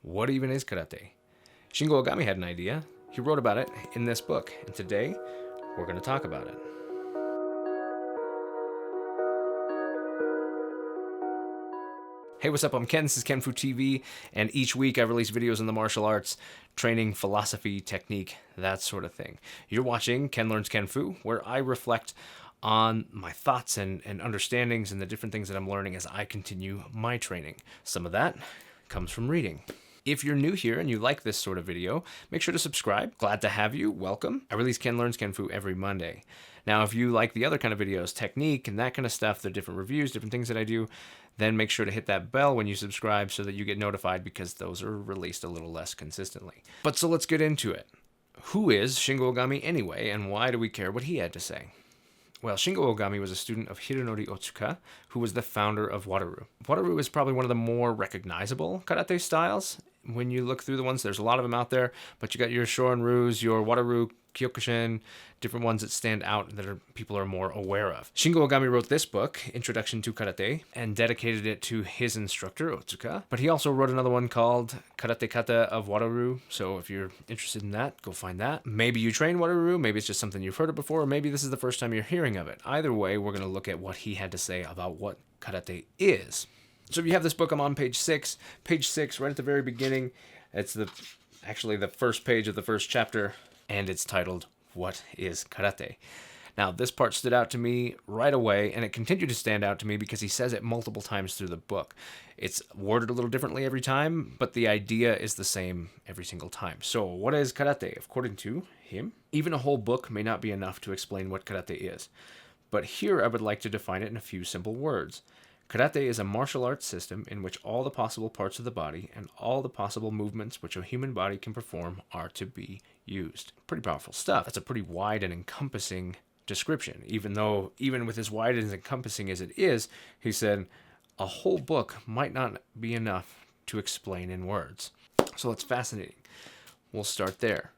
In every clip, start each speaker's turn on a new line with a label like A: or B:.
A: what even is karate? Shingo Ohgami had an idea. He wrote about it in this book, and today we're going to talk about it. Hey, what's up? I'm Ken. This is kenfuTV, and each week I release videos on the martial arts, training, philosophy, technique, that sort of thing. You're watching Ken Learns Kenfu, where I reflect on my thoughts and understandings and the different things that I'm learning as I continue my training. Some of that comes from reading. If you're new here and you like this sort of video, make sure to subscribe. Glad to have you. Welcome. I release Ken Learns Kenfu every Monday. Now, if you like the other kind of videos, technique and that kind of stuff, the different reviews, different things that I do, then make sure to hit that bell when you subscribe so that you get notified, because those are released a little less consistently. But so let's get into it. Who is Shingo Ohgami anyway, and why do we care what he had to say? Well, Shingo Ohgami was a student of Hironori Otsuka, who was the founder of Wataru. Wataru is probably one of the more recognizable karate styles. When you look through the ones, there's a lot of them out there, but you got your Shorin-ryus, your Wataru, Kyokushin, different ones that stand out that people are more aware of. Shingo Ohgami wrote this book, Introduction to Karate, and dedicated it to his instructor, Otsuka. But he also wrote another one called Karate Kata of Wataru, so if you're interested in that, go find that. Maybe you train Wataru, maybe it's just something you've heard of before, or maybe this is the first time you're hearing of it. Either way, we're going to look at what he had to say about what karate is. So if you have this book, I'm on page 6. Page 6, right at the very beginning, it's actually the first page of the first chapter, and it's titled, What is Karate? Now, this part stood out to me right away, and it continued to stand out to me because he says it multiple times through the book. It's worded a little differently every time, but the idea is the same every single time. So, what is karate? According to him, even a whole book may not be enough to explain what karate is. But here I would like to define it in a few simple words. Karate is a martial arts system in which all the possible parts of the body and all the possible movements which a human body can perform are to be used. Pretty powerful stuff. That's a pretty wide and encompassing description. Even with as wide and as encompassing as it is, he said a whole book might not be enough to explain in words. So it's fascinating. We'll start there.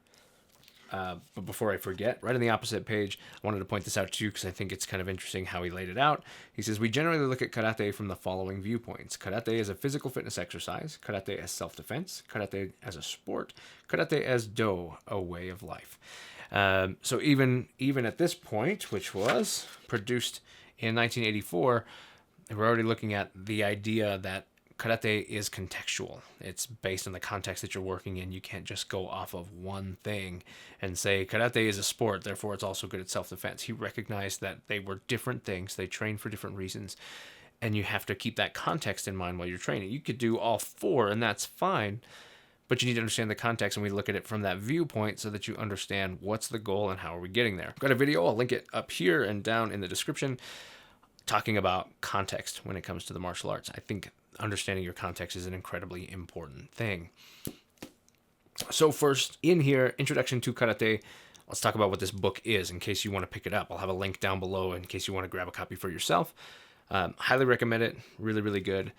A: But before I forget, right on the opposite page, I wanted to point this out to you because I think it's kind of interesting how he laid it out. He says, we generally look at karate from the following viewpoints. Karate as a physical fitness exercise, karate as self-defense, karate as a sport, karate as do, a way of life. So even at this point, which was produced in 1984, we're already looking at the idea that karate is contextual. It's based on the context that you're working in. You can't just go off of one thing and say karate is a sport, therefore it's also good at self-defense. He recognized that they were different things. They train for different reasons, and you have to keep that context in mind while you're training. You could do all four, and that's fine, but you need to understand the context, and we look at it from that viewpoint so that you understand what's the goal and how are we getting there. I've got a video. I'll link it up here and down in the description talking about context when it comes to the martial arts. I think understanding your context is an incredibly important thing. So first, in here, Introduction to Karate, let's talk about what this book is in case you want to pick it up. I'll have a link down below in case you want to grab a copy for yourself. Highly recommend it. Really, really good.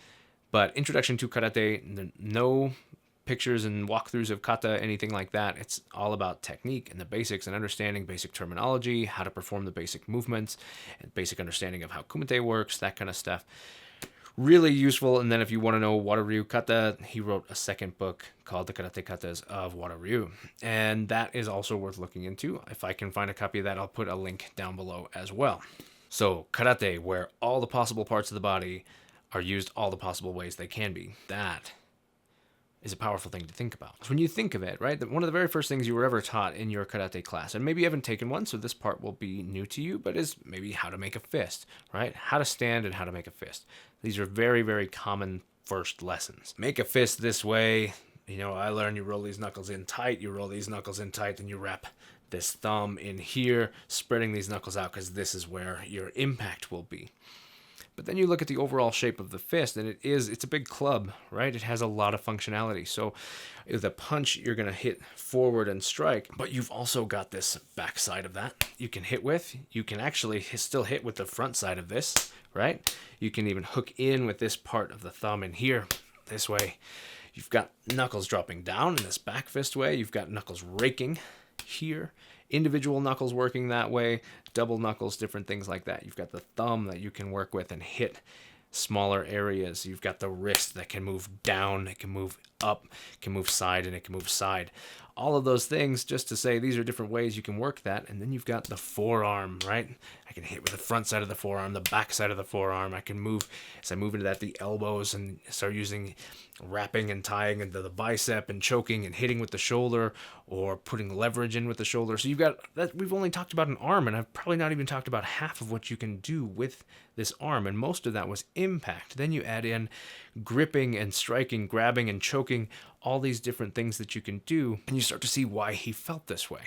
A: But Introduction to Karate, no pictures and walkthroughs of kata, anything like that. It's all about technique and the basics and understanding basic terminology, how to perform the basic movements, and basic understanding of how kumite works, that kind of stuff. Really useful. And then if you want to know Wataru kata, he wrote a second book called The Karate Katas of Wataru. And that is also worth looking into. If I can find a copy of that, I'll put a link down below as well. So karate, where all the possible parts of the body are used all the possible ways they can be. That is a powerful thing to think about. So when you think of it, right, one of the very first things you were ever taught in your karate class, and maybe you haven't taken one, so this part will be new to you, but is maybe how to make a fist, right? How to stand and how to make a fist. These are very, very common first lessons. Make a fist this way. You know, I learned you roll these knuckles in tight, you roll these knuckles in tight, and you wrap this thumb in here, spreading these knuckles out because this is where your impact will be. But then you look at the overall shape of the fist, and it's a big club, right? It has a lot of functionality. So the punch, you're going to hit forward and strike, but you've also got this back side of that you can hit with. You can actually still hit with the front side of this, right? You can even hook in with this part of the thumb in here, this way. You've got knuckles dropping down in this back fist way. You've got knuckles raking here. Individual knuckles working that way, double knuckles, different things like that. You've got the thumb that you can work with and hit smaller areas. You've got the wrist that can move down, it can move up, it can move side, and it can move side. All of those things, just to say these are different ways you can work that. And then you've got the forearm, right? I can hit with the front side of the forearm, the back side of the forearm. I can move, as I move into that, the elbows, and start using wrapping and tying into the bicep and choking and hitting with the shoulder, or putting leverage in with the shoulder. So you've got that. We've only talked about an arm, and I've probably not even talked about half of what you can do with this arm, and most of that was impact. Then you add in gripping and striking, grabbing and choking, all these different things that you can do, and you start to see why he felt this way.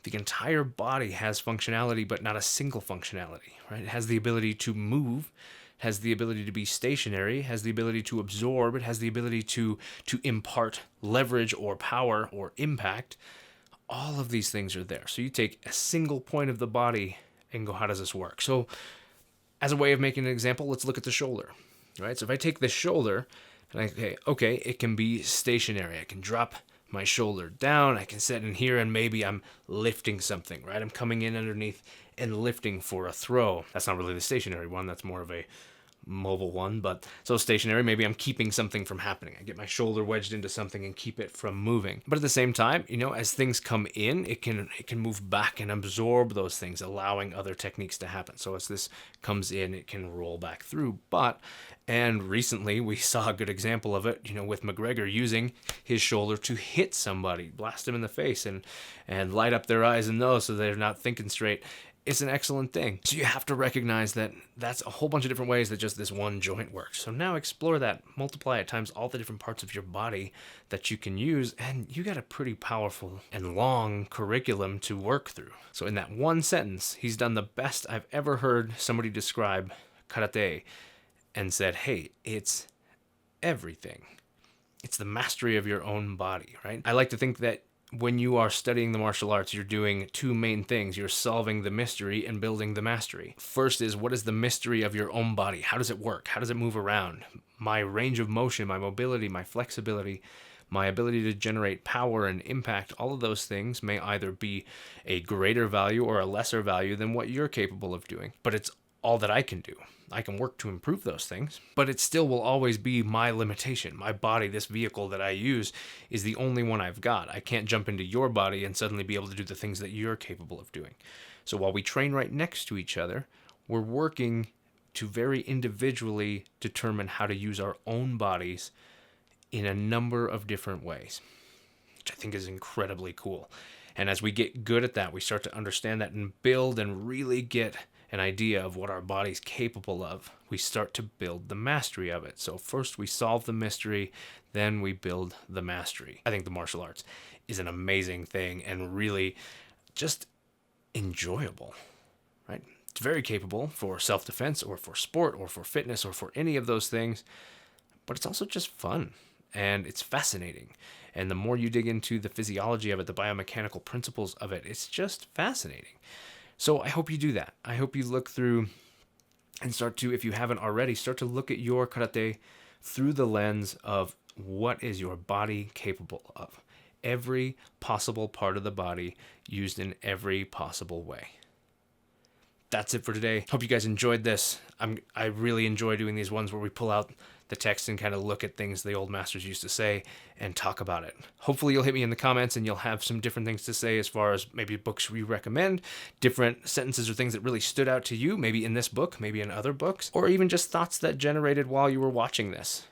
A: The entire body has functionality, but not a single functionality, right? It has the ability to move, has the ability to be stationary, has the ability to absorb, it has the ability to impart leverage or power or impact. All of these things are there. So you take a single point of the body and go, how does this work? So as a way of making an example, let's look at the shoulder, right? So if I take the shoulder and I say, okay, it can be stationary. I can drop my shoulder down, I can sit in here, and maybe I'm lifting something, right? I'm coming in underneath and lifting for a throw. That's not really the stationary one, that's more of a mobile one. But so stationary, maybe I'm keeping something from happening. I get my shoulder wedged into something and keep it from moving. But at the same time, you know, as things come in, it can move back and absorb those things, allowing other techniques to happen. So as this comes in, it can roll back through. And recently we saw a good example of it, you know, with McGregor using his shoulder to hit somebody, blast them in the face, and light up their eyes and nose so they're not thinking straight. It's an excellent thing. So you have to recognize that that's a whole bunch of different ways that just this one joint works. So now explore that, multiply it times all the different parts of your body that you can use, and you got a pretty powerful and long curriculum to work through. So in that one sentence, he's done the best I've ever heard somebody describe karate, and said, hey, it's everything. It's the mastery of your own body, right? I like to think that when you are studying the martial arts, you're doing two main things. You're solving the mystery and building the mastery. First is, what is the mystery of your own body? How does it work? How does it move around? My range of motion, my mobility, my flexibility, my ability to generate power and impact, all of those things may either be a greater value or a lesser value than what you're capable of doing. But it's all that I can do. I can work to improve those things, but it still will always be my limitation. My body, this vehicle that I use, is the only one I've got. I can't jump into your body and suddenly be able to do the things that you're capable of doing. So while we train right next to each other, we're working to very individually determine how to use our own bodies in a number of different ways, which I think is incredibly cool. And as we get good at that, we start to understand that and build and really get an idea of what our body's capable of. We start to build the mastery of it. So first we solve the mystery, then we build the mastery. I think the martial arts is an amazing thing and really just enjoyable, right? It's very capable for self-defense or for sport or for fitness or for any of those things, but it's also just fun and it's fascinating. And the more you dig into the physiology of it, the biomechanical principles of it, it's just fascinating. So I hope you do that. I hope you look through and start to, if you haven't already, start to look at your karate through the lens of what is your body capable of. Every possible part of the body used in every possible way. That's it for today. Hope you guys enjoyed this. I really enjoy doing these ones where we pull out the text and kind of look at things the old masters used to say and talk about it. Hopefully you'll hit me in the comments and you'll have some different things to say as far as maybe books we recommend, different sentences or things that really stood out to you, maybe in this book, maybe in other books, or even just thoughts that generated while you were watching this.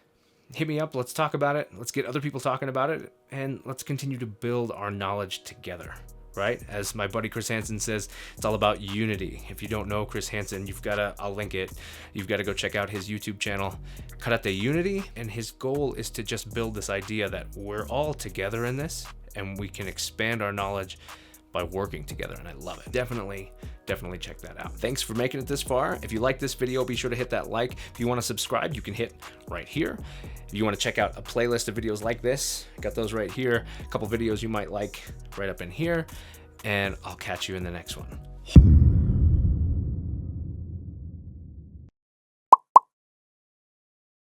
A: Hit me up, let's talk about it, let's get other people talking about it, and let's continue to build our knowledge together. Right? As my buddy Chris Hansen says, it's all about unity. If you don't know Chris Hansen, I'll link it. You've got to go check out his YouTube channel, Karate Unity. And his goal is to just build this idea that we're all together in this and we can expand our knowledge by working together. And I love it. Definitely check that out. Thanks for making it this far. If you like this video, be sure to hit that like. If you want to subscribe, you can hit right here. If you want to check out a playlist of videos like this, got those right here. A couple videos you might like right up in here. And I'll catch you in the next one.